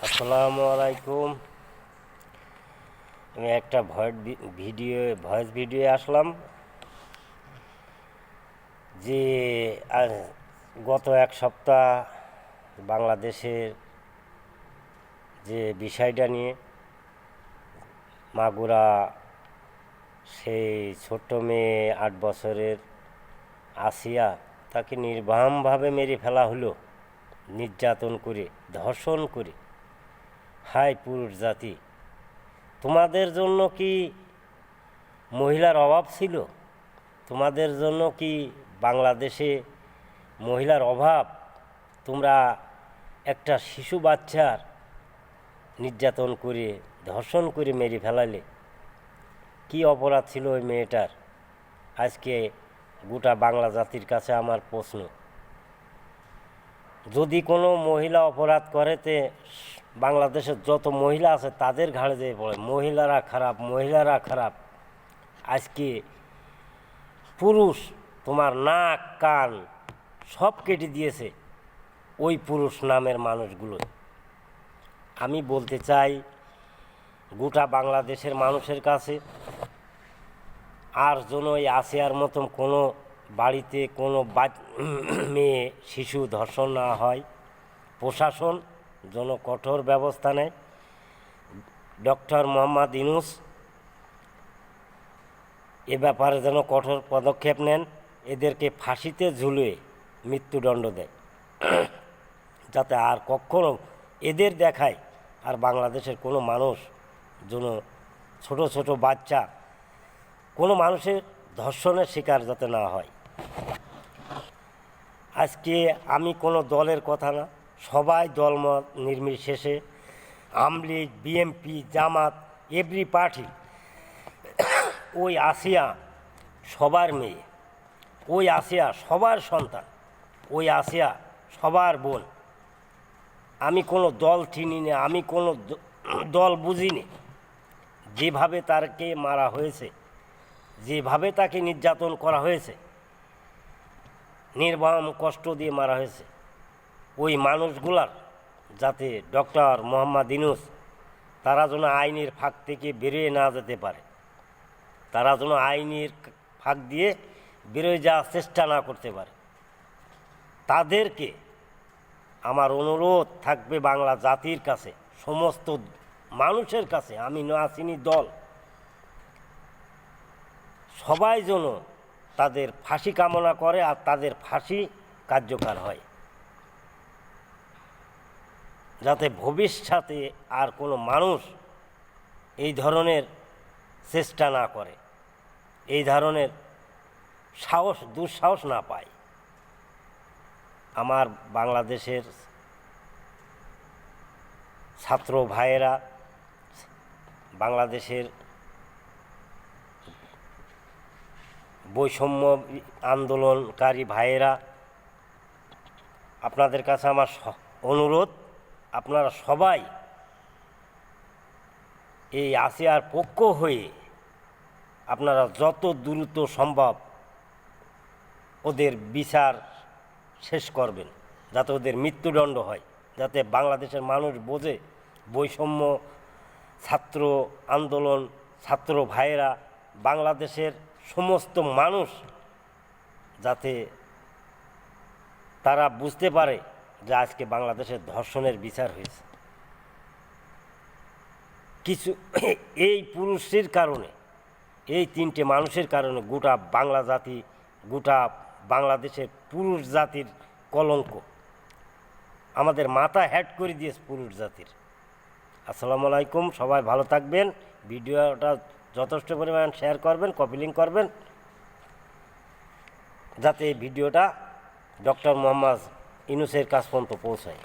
আসসালামু আলাইকুম। আমি একটা ভয়েস ভিডিও আসলাম যে গত এক সপ্তাহ বাংলাদেশের যে বিষয়টা নিয়ে মাগুরা সেই ছোট্ট মেয়ে ৮ বছরের আসিয়া তাকে নির্মমভাবে মেরে ফেলা হলো, নির্যাতন করে, ধর্ষণ করে। হায় পুরুষ জাতি, তোমাদের জন্য কি মহিলার অভাব ছিল? তোমাদের জন্য কি বাংলাদেশে মহিলার অভাব? তোমরা একটা শিশু বাচ্চার নির্যাতন করে, ধর্ষণ করে মেরে ফেলালে। কি অপরাধ ছিল ওই মেয়েটার? আজকে গোটা বাংলা জাতির কাছে আমার প্রশ্ন, যদি কোনো মহিলা অপরাধ করেতে বাংলাদেশের যত মহিলা আছে তাদের ঘাড়ে যেয়ে পড়ে, মহিলারা খারাপ, মহিলারা খারাপ। আজকে পুরুষ তোমার নাক কান সব কেটে দিয়েছে ওই পুরুষ নামের মানুষগুলো। আমি বলতে চাই গোটা বাংলাদেশের মানুষের কাছে, আর যেন ওই আসিয়ার মতন কোনো বাড়িতে কোনো মেয়ে শিশু ধর্ষণ না হয়। প্রশাসন যেন কঠোর ব্যবস্থা নেয়। ডক্টর মোহাম্মদ ইউনূস এ ব্যাপারে যেন কঠোর পদক্ষেপ নেন, এদেরকে ফাঁসিতে ঝুলিয়ে মৃত্যুদণ্ড দেয়, যাতে আর কখনো এদের দেখায় আর বাংলাদেশের কোনো মানুষ যেন, ছোট ছোট বাচ্চা, কোনো মানুষের ধর্ষণের শিকার যাতে না হয়। আজকে আমি কোনো দলের কথা না, সবাই দলমত নির্বিশেষে, আওয়ামী লীগ, বিএনপি, জামাত, এভরি পার্টি, ওই আসিয়া সবার মেয়ে, ওই আসিয়া সবার সন্তান, ওই আসিয়া সবার বোন। আমি কোনো দল চিনি না, আমি কোনো দল বুঝিনি। যেভাবে তাকে মারা হয়েছে, যেভাবে তাকে নির্যাতন করা হয়েছে, নির্মম কষ্ট দিয়ে মারা হয়েছে, ওই মানুষগুলার যাতে ডক্টর মোহাম্মদ ইউনূস তারা যেন আইনের ফাঁক থেকে বেরিয়ে না যেতে পারে, তারা যেন আইনের ফাঁক দিয়ে বেরোয় যাওয়ার চেষ্টা না করতে পারে। তাদেরকে আমার অনুরোধ থাকবে বাংলা জাতির কাছে, সমস্ত মানুষের কাছে, আমি না চিনি দল, সবাই যেন তাদের ফাঁসি কামনা করে আর তাদের ফাঁসি কার্যকর হয়, যাতে ভবিষ্যতে আর কোনো মানুষ এই ধরনের চেষ্টা না করে, এই ধরনের দুঃসাহস না পায়। আমার বাংলাদেশের ছাত্র ভাইয়েরা, বাংলাদেশের বৈষম্য আন্দোলনকারী ভাইয়েরা, আপনাদের কাছে আমার অনুরোধ, আপনারা সবাই এই আসিয়ার পক্ষ হয়ে আপনারা যত দ্রুত সম্ভব ওদের বিচার শেষ করবেন, যাতে ওদের মৃত্যুদণ্ড হয়, যাতে বাংলাদেশের মানুষ বোঝে বৈষম্য ছাত্র আন্দোলন, ছাত্র ভাইয়েরা, বাংলাদেশের সমস্ত মানুষ যাতে তারা বুঝতে পারে যে আজকে বাংলাদেশের ধর্ষণের বিচার হয়েছে। কিছু এই পুরুষের কারণে, এই তিনটে মানুষের কারণে গোটা বাংলা জাতি, গোটা বাংলাদেশের পুরুষ জাতির কলঙ্ক, আমাদের মাথা হ্যাট করে দিয়েছে পুরুষ জাতির। আসসালামু আলাইকুম, সবাই ভালো থাকবেন। ভিডিওটা যথেষ্ট পরিমাণ শেয়ার করবেন, কপি লিঙ্ক করবেন, যাতে এই ভিডিওটা ডক্টর মোহাম্মদ ইউনূসের কাছ পর্যন্ত পৌঁছায়।